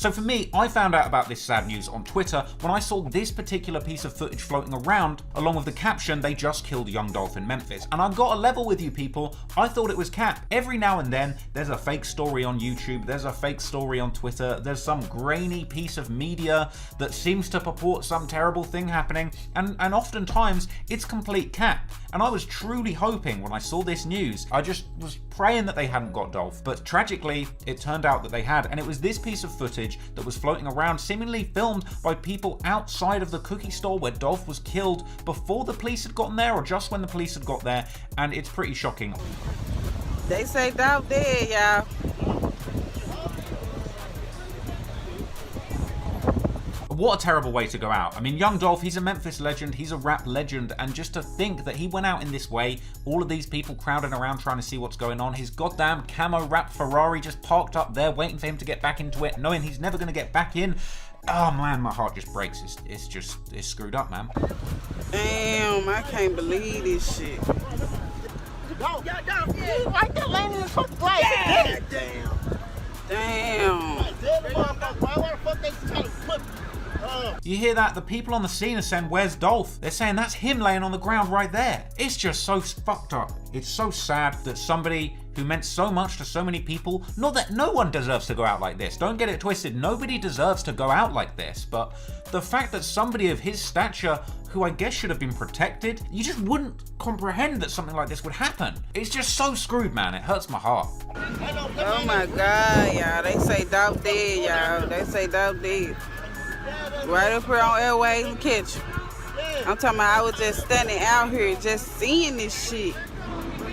So for me, I found out about this sad news on Twitter when I saw this particular piece of footage floating around, along with the caption, "They just killed young Dolph in Memphis." And I've got to level with you people, I thought it was cap. Every now and then, there's a fake story on YouTube, there's a fake story on Twitter, there's some grainy piece of media that seems to purport some terrible thing happening, and oftentimes, it's complete cap. And I was truly hoping when I saw this news, I just was praying that they hadn't got Dolph, but tragically, it turned out that they had, and it was this piece of footage that was floating around, seemingly filmed by people outside of the cookie store where Dolph was killed before the police had gotten there, or just when the police had got there, and it's pretty shocking. They say Dolph dead, y'all. What a terrible way to go out. I mean, young Dolph, he's a Memphis legend, he's a rap legend, and just to think that he went out in this way, all of these people crowding around trying to see what's going on, his goddamn camo wrapped Ferrari just parked up there waiting for him to get back into it, knowing he's never going to get back in. Oh man, my heart just breaks. It's screwed up, man. Damn, I can't believe this shit. Right there laying in the fucking glass. Yeah, damn. You hear that? The people on the scene are saying, "Where's Dolph?" They're saying that's him laying on the ground right there. It's just so fucked up. It's so sad that somebody who meant so much to so many people, not that no one deserves to go out like this, don't get it twisted, nobody deserves to go out like this, but the fact that somebody of his stature, who I guess should have been protected, you just wouldn't comprehend that something like this would happen. It's just so screwed, man. It hurts my heart. Oh my God, y'all. They say Dolph dead, y'all. They say Dolph dead. Right up here on Airways and Kitchen. I'm talking about I was just standing out here just seeing this shit.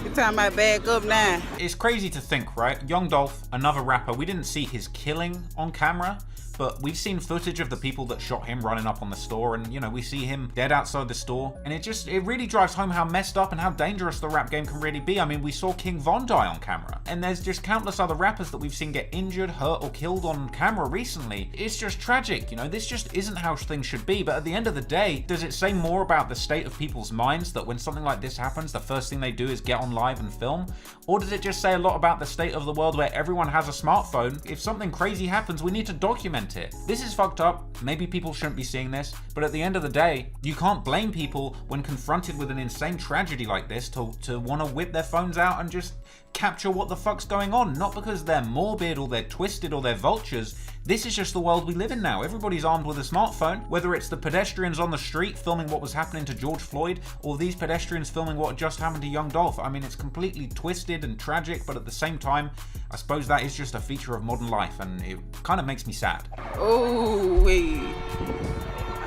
You talking about back up now. It's crazy to think, right? Young Dolph, another rapper, we didn't see his killing on camera, but we've seen footage of the people that shot him running up on the store, and you know, we see him dead outside the store, and it really drives home how messed up and how dangerous the rap game can really be. I mean, we saw King Von die on camera, and there's just countless other rappers that we've seen get injured, hurt, or killed on camera recently. It's just tragic, you know, this just isn't how things should be, but at the end of the day, does it say more about the state of people's minds that when something like this happens, the first thing they do is get on live and film? Or does it just say a lot about the state of the world where everyone has a smartphone? If something crazy happens, we need to document it. This is fucked up. Maybe people shouldn't be seeing this, but at the end of the day, you can't blame people when confronted with an insane tragedy like this to want to whip their phones out and just capture what the fuck's going on. Not because they're morbid or they're twisted or they're vultures. This is just the world we live in now. Everybody's armed with a smartphone, whether it's the pedestrians on the street filming what was happening to George Floyd or these pedestrians filming what just happened to young Dolph. I mean, it's completely twisted and tragic, but at the same time, I suppose that is just a feature of modern life, and it kind of makes me sad. Oh, wait.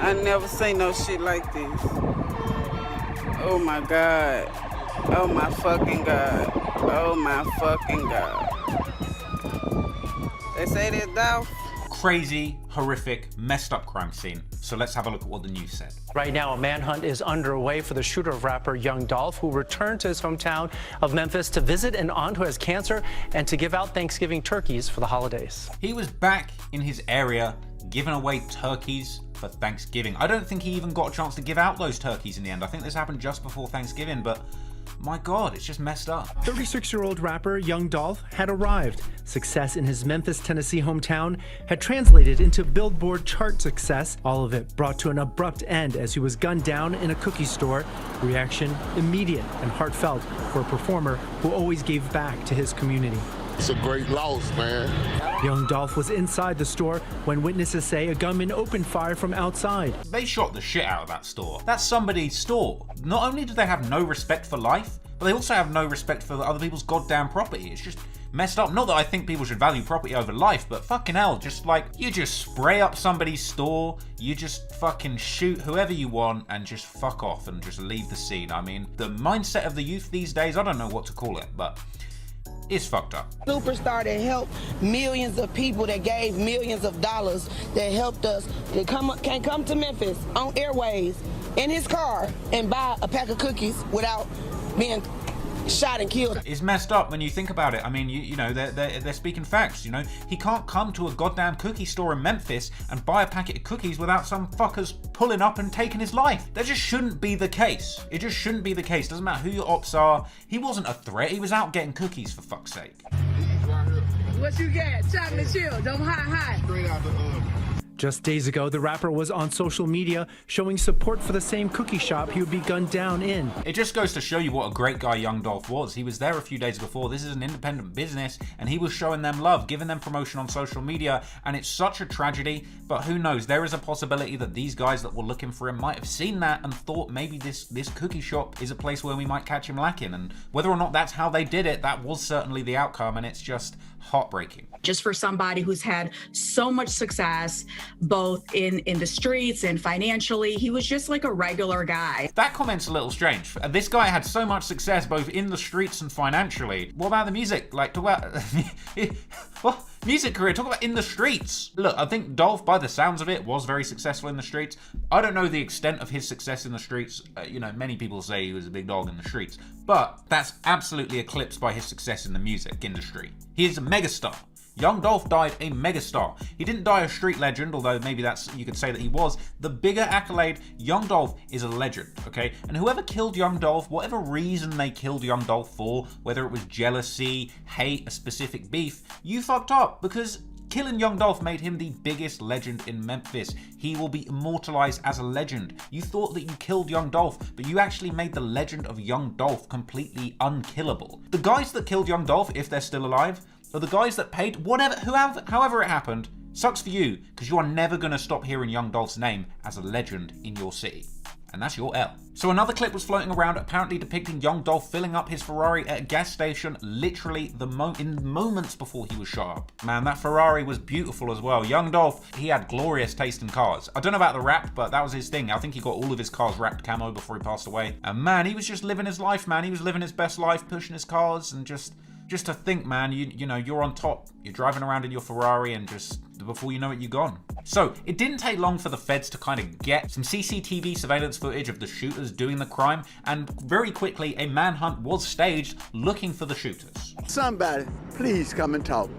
I never seen no shit like this. Oh my God. Oh my fucking God. Oh my fucking God. They say that Dolph. Crazy, horrific, messed up crime scene. So let's have a look at what the news said. Right now, a manhunt is underway for the shooter of rapper Young Dolph, who returned to his hometown of Memphis to visit an aunt who has cancer and to give out Thanksgiving turkeys for the holidays. He was back in his area giving away turkeys for Thanksgiving. I don't think he even got a chance to give out those turkeys in the end. I think this happened just before Thanksgiving, but my God, it's just messed up. 36-year-old rapper Young Dolph had arrived. Success in his Memphis, Tennessee hometown had translated into Billboard chart success, all of it brought to an abrupt end as he was gunned down in a cookie store. Reaction immediate and heartfelt for a performer who always gave back to his community. It's a great loss, man. Young Dolph was inside the store when witnesses say a gunman opened fire from outside. They shot the shit out of that store. That's somebody's store. Not only do they have no respect for life, but they also have no respect for other people's goddamn property. It's just messed up. Not that I think people should value property over life, but fucking hell, just like, you just spray up somebody's store, you just fucking shoot whoever you want and just fuck off and just leave the scene. I mean, the mindset of the youth these days, I don't know what to call it, but it's fucked up. Superstar that helped millions of people, that gave millions of dollars, that helped us, that can't come to Memphis on Airways in his car and buy a pack of cookies without being shot and killed. It's messed up when you think about it. I mean, you know, they're speaking facts, you know. He can't come to a goddamn cookie store in Memphis and buy a packet of cookies without some fuckers pulling up and taking his life. That just shouldn't be the case. It just shouldn't be the case. Doesn't matter who your ops are. He wasn't a threat. He was out getting cookies, for fuck's sake. What you got? Chocolate chip. Don't hot. Straight out the oven. Just days ago, the rapper was on social media showing support for the same cookie shop he would be gunned down in. It just goes to show you what a great guy Young Dolph was. He was there a few days before. This is an independent business, and he was showing them love, giving them promotion on social media, and it's such a tragedy, but who knows? There is a possibility that these guys that were looking for him might have seen that and thought maybe this cookie shop is a place where we might catch him lacking, and whether or not that's how they did it, that was certainly the outcome, and it's just heartbreaking. Just for somebody who's had so much success, both in the streets and financially, he was just like a regular guy. That comment's a little strange. This guy had so much success both in the streets and financially. What about the music? Like, talk about... what? Music career, talk about in the streets. Look, I think Dolph, by the sounds of it, was very successful in the streets. I don't know the extent of his success in the streets. Many people say he was a big dog in the streets, but that's absolutely eclipsed by his success in the music industry. He is a megastar. Young Dolph died a megastar. He didn't die a street legend, although maybe you could say that he was. The bigger accolade, Young Dolph is a legend, okay? And whoever killed Young Dolph, whatever reason they killed Young Dolph for, whether it was jealousy, hate, a specific beef, you fucked up, because killing Young Dolph made him the biggest legend in Memphis. He will be immortalized as a legend. You thought that you killed Young Dolph, but you actually made the legend of Young Dolph completely unkillable. The guys that killed Young Dolph, if they're still alive, are the guys that paid however it happened. Sucks for you, because you are never going to stop hearing Young Dolph's name as a legend in your city. And that's your L. So another clip was floating around apparently depicting Young Dolph filling up his Ferrari at a gas station literally in moments before he was shot up. Man, that Ferrari was beautiful as well. Young Dolph, he had glorious taste in cars. I don't know about the wrap, but that was his thing. I think he got all of his cars wrapped camo before he passed away. And man, he was just living his life, man. He was living his best life, pushing his cars, and just to think, man, you're on top. You're driving around in your Ferrari, and just before you know it, you're gone. So it didn't take long for the feds to kind of get some CCTV surveillance footage of the shooters doing the crime, and very quickly a manhunt was staged looking for the shooters. Somebody, please come and talk.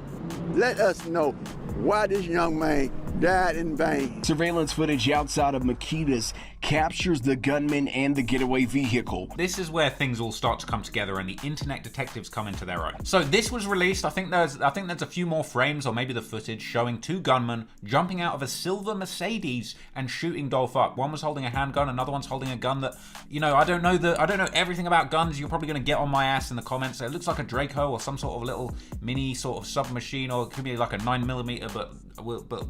Let us know why this young man died in vain. Surveillance footage outside of Makeda's captures the gunman and the getaway vehicle. This is where things all start to come together and the internet detectives come into their own. So this was released. I think there's a few more frames, or maybe the footage, showing two gunmen jumping out of a silver Mercedes and shooting Dolph up. One was holding a handgun, another one's holding a gun that, I don't know everything about guns. You're probably going to get on my ass in the comments. It looks like a Draco or some sort of little mini sort of submachine, or it could be like a 9mm, but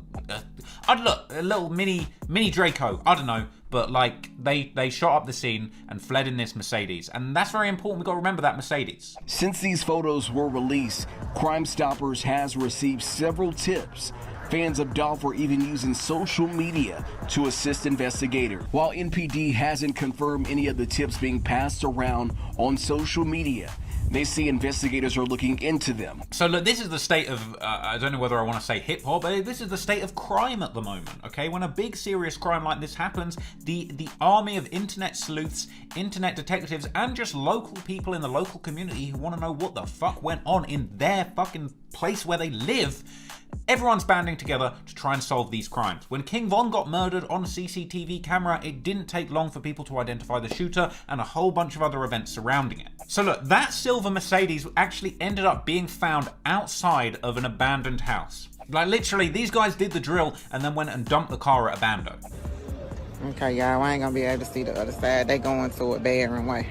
I'd look a little mini Draco. I don't know. But like they shot up the scene and fled in this Mercedes, and that's very important. We've got to remember that Mercedes. Since these photos were released, Crime Stoppers has received several tips. Fans of Dolph were even using social media to assist investigators. While NPD hasn't confirmed any of the tips being passed around on social media, they say investigators are looking into them. So look, this is the state of, I don't know whether I want to say hip hop, but this is the state of crime at the moment, okay? When a big serious crime like this happens, the army of internet sleuths, internet detectives, and just local people in the local community who want to know what the fuck went on in their fucking place where they live, everyone's banding together to try and solve these crimes. When King Von got murdered on CCTV camera, it didn't take long for people to identify the shooter and a whole bunch of other events surrounding it. So look, that silver Mercedes actually ended up being found outside of an abandoned house. Like literally, these guys did the drill and then went and dumped the car at Abando. Okay, y'all, I ain't gonna be able to see the other side. They going to it barren way.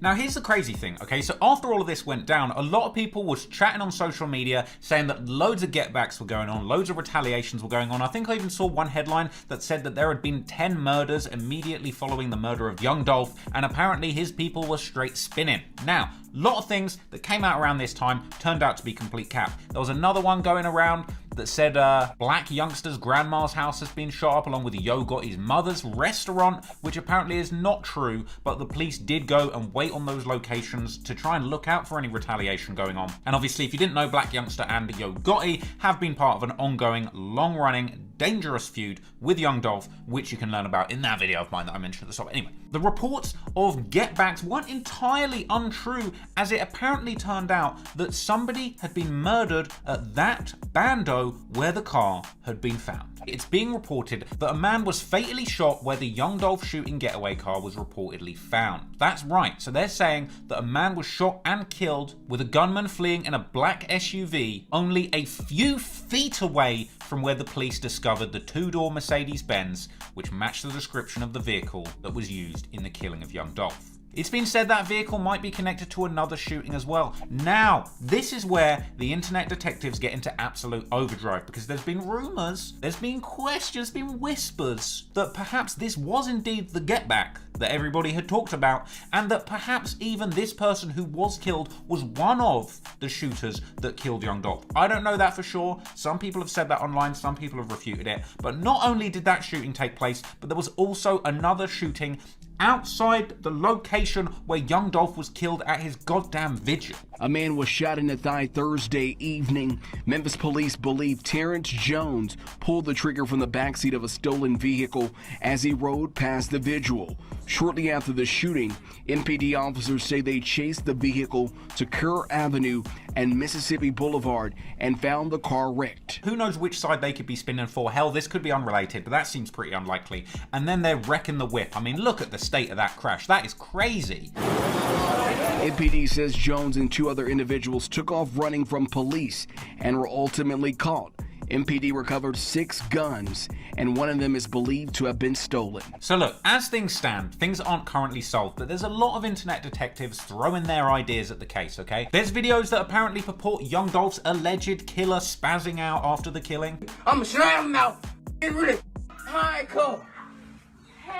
Now here's the crazy thing, okay? So after all of this went down, a lot of people was chatting on social media saying that loads of getbacks were going on, loads of retaliations were going on. I think I even saw one headline that said that there had been 10 murders immediately following the murder of Young Dolph, and apparently his people were straight spinning. Now, a lot of things that came out around this time turned out to be complete cap. There was another one going around that said black youngster's grandma's house has been shot up along with Yo Gotti's mother's restaurant, which apparently is not true, but the police did go and wait on those locations to try and look out for any retaliation going on. And obviously, if you didn't know, Black Youngster and Yo Gotti have been part of an ongoing, long-running, dangerous feud with Young Dolph, which you can learn about in that video of mine that I mentioned at the top. Anyway, the reports of get-backs weren't entirely untrue, as it apparently turned out that somebody had been murdered at that bando where the car had been found. It's being reported that a man was fatally shot where the Young Dolph shooting getaway car was reportedly found. That's right, so they're saying that a man was shot and killed with a gunman fleeing in a black SUV only a few feet away from where the police discovered the two-door Mercedes-Benz, which matched the description of the vehicle that was used in the killing of Young Dolph. It's been said that vehicle might be connected to another shooting as well. Now, this is where the internet detectives get into absolute overdrive, because there's been rumors, there's been questions, there's been whispers that perhaps this was indeed the get back that everybody had talked about, and that perhaps even this person who was killed was one of the shooters that killed Young Dolph. I don't know that for sure. Some people have said that online, some people have refuted it. But not only did that shooting take place, but there was also another shooting outside the location where Young Dolph was killed at his goddamn vigil. A man was shot in the thigh Thursday evening. Memphis police believe Terrence Jones pulled the trigger from the backseat of a stolen vehicle as he rode past the vigil. Shortly after the shooting, MPD officers say they chased the vehicle to Kerr Avenue and Mississippi Boulevard and found the car wrecked. Who knows which side they could be spinning for? Hell, this could be unrelated, but that seems pretty unlikely. And then they're wrecking the whip. I mean, look at the state of that crash. That is crazy. MPD says Jones and two other individuals took off running from police and were ultimately caught. MPD recovered 6 guns, and one of them is believed to have been stolen. So look, as things stand, things aren't currently solved, but there's a lot of internet detectives throwing their ideas at the case, okay? There's videos that apparently purport Young Dolph's alleged killer spazzing out after the killing. I'ma slam him out. Get rid of Michael.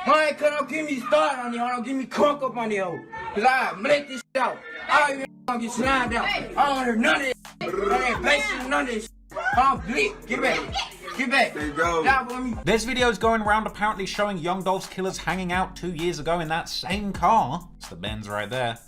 Michael, don't get me started on you. Don't get me crunk up on you. Cause I make this shit out. I don't even gonna get slammed out. I don't hear none of this. None of that none of this. I'm bleak. Get back. Get back. There you go. There's videos going around apparently showing Young Dolph's killers hanging out 2 years ago in that same car. It's the Benz right there.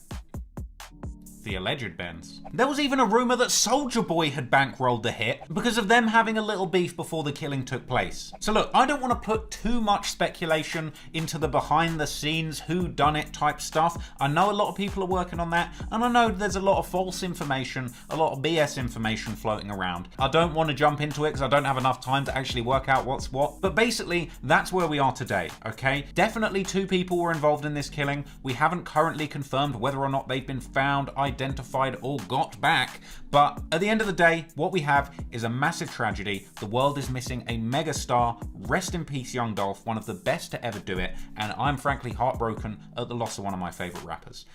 The alleged Benz. There was even a rumor that Soulja Boy had bankrolled the hit because of them having a little beef before the killing took place. So look, I don't want to put too much speculation into the behind the scenes who done it type stuff. I know a lot of people are working on that, and I know there's a lot of false information, a lot of BS information floating around. I don't want to jump into it because I don't have enough time to actually work out what's what, but basically that's where we are today, okay? Definitely 2 people were involved in this killing. We haven't currently confirmed whether or not they've been found, identified, or got back, but at the end of the day, what we have is a massive tragedy. The world is missing a mega star. Rest in peace, Young Dolph, one of the best to ever do it, and I'm frankly heartbroken at the loss of one of my favorite rappers.